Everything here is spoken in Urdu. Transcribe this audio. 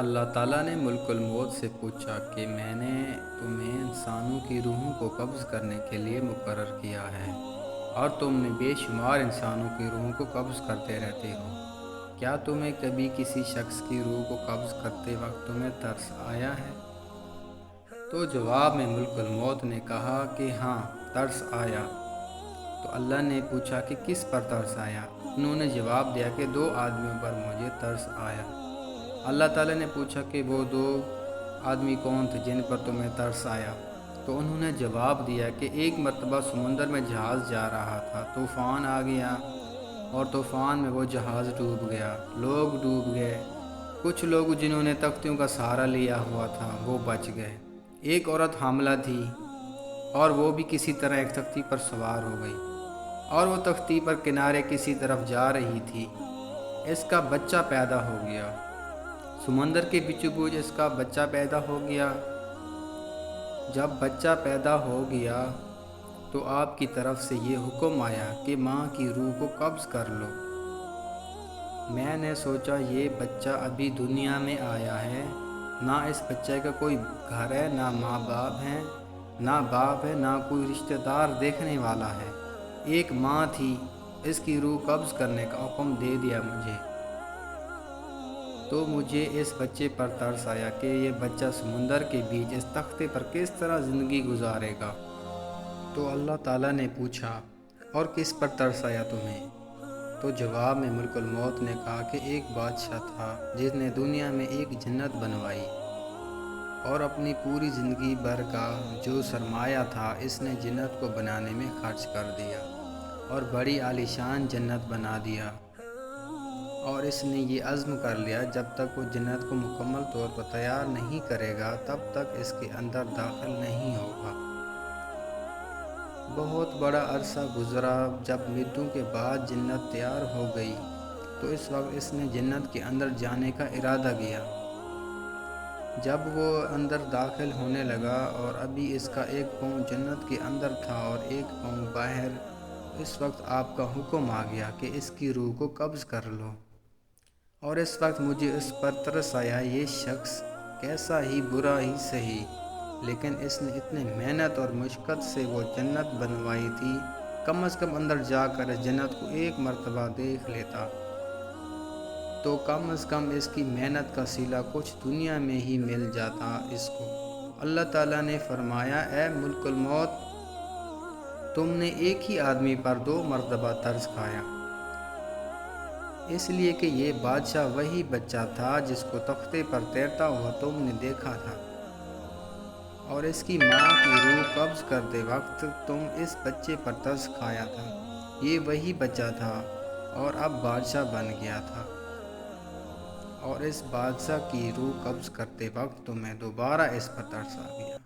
اللہ تعالیٰ نے ملک الموت سے پوچھا کہ میں نے تمہیں انسانوں کی روحوں کو قبض کرنے کے لیے مقرر کیا ہے اور تم نے بے شمار انسانوں کی روحوں کو قبض کرتے رہتے ہو۔ کیا تمہیں کبھی کسی شخص کی روح کو قبض کرتے وقت تمہیں ترس آیا ہے؟ تو جواب میں ملک الموت نے کہا کہ ہاں، ترس آیا۔ تو اللہ نے پوچھا کہ کس پر ترس آیا؟ انہوں نے جواب دیا کہ دو آدمیوں پر مجھے ترس آیا۔ اللہ تعالیٰ نے پوچھا کہ وہ دو آدمی کون تھے جن پر تمہیں ترس آیا؟ تو انہوں نے جواب دیا کہ ایک مرتبہ سمندر میں جہاز جا رہا تھا، طوفان آ گیا اور طوفان میں وہ جہاز ڈوب گیا، لوگ ڈوب گئے۔ کچھ لوگ جنہوں نے تختیوں کا سہارا لیا ہوا تھا وہ بچ گئے۔ ایک عورت حاملہ تھی اور وہ بھی کسی طرح ایک تختی پر سوار ہو گئی اور وہ تختی پر کنارے کسی طرف جا رہی تھی۔ اس کا بچہ پیدا ہو گیا، سمندر کے بیچوں بیچ اس کا بچہ پیدا ہو گیا۔ جب بچہ پیدا ہو گیا تو آپ کی طرف سے یہ حکم آیا کہ ماں کی روح کو قبض کر لو۔ میں نے سوچا یہ بچہ ابھی دنیا میں آیا ہے، نہ اس بچے کا کوئی گھر ہے، نہ ماں باپ ہیں، نہ باپ ہے، نہ کوئی رشتہ دار دیکھنے والا ہے۔ ایک ماں تھی، اس کی روح قبض کرنے کا حکم دے دیا مجھے۔ تو مجھے اس بچے پر ترس آیا کہ یہ بچہ سمندر کے بیچ اس تختے پر کس طرح زندگی گزارے گا۔ تو اللہ تعالیٰ نے پوچھا اور کس پر ترس آیا تمہیں؟ تو جواب میں ملک الموت نے کہا کہ ایک بادشاہ تھا جس نے دنیا میں ایک جنت بنوائی اور اپنی پوری زندگی بھر کا جو سرمایہ تھا اس نے جنت کو بنانے میں خرچ کر دیا اور بڑی عالیشان جنت بنا دیا، اور اس نے یہ عزم کر لیا جب تک وہ جنت کو مکمل طور پر تیار نہیں کرے گا تب تک اس کے اندر داخل نہیں ہوگا۔ بہت بڑا عرصہ گزرا، جب مدتوں کے بعد جنت تیار ہو گئی تو اس وقت اس نے جنت کے اندر جانے کا ارادہ کیا۔ جب وہ اندر داخل ہونے لگا اور ابھی اس کا ایک پاؤں جنت کے اندر تھا اور ایک پاؤں باہر، اس وقت آپ کا حکم آ گیا کہ اس کی روح کو قبض کر لو۔ اور اس وقت مجھے اس پر ترس آیا، یہ شخص کیسا ہی برا ہی سہی، لیکن اس نے اتنے محنت اور مشقت سے وہ جنت بنوائی تھی، کم از کم اندر جا کر اس جنت کو ایک مرتبہ دیکھ لیتا تو کم از کم اس کی محنت کا صلہ کچھ دنیا میں ہی مل جاتا اس کو۔ اللہ تعالیٰ نے فرمایا، اے ملک الموت، تم نے ایک ہی آدمی پر دو مرتبہ ترس کھایا، اس لیے کہ یہ بادشاہ وہی بچہ تھا جس کو تختے پر تیرتا ہوا تم نے دیکھا تھا، اور اس کی ماں کی روح قبض کرتے وقت تم اس بچے پر ترس کھایا تھا۔ یہ وہی بچہ تھا اور اب بادشاہ بن گیا تھا، اور اس بادشاہ کی روح قبض کرتے وقت تمہیں دوبارہ اس پر ترس آ گیا۔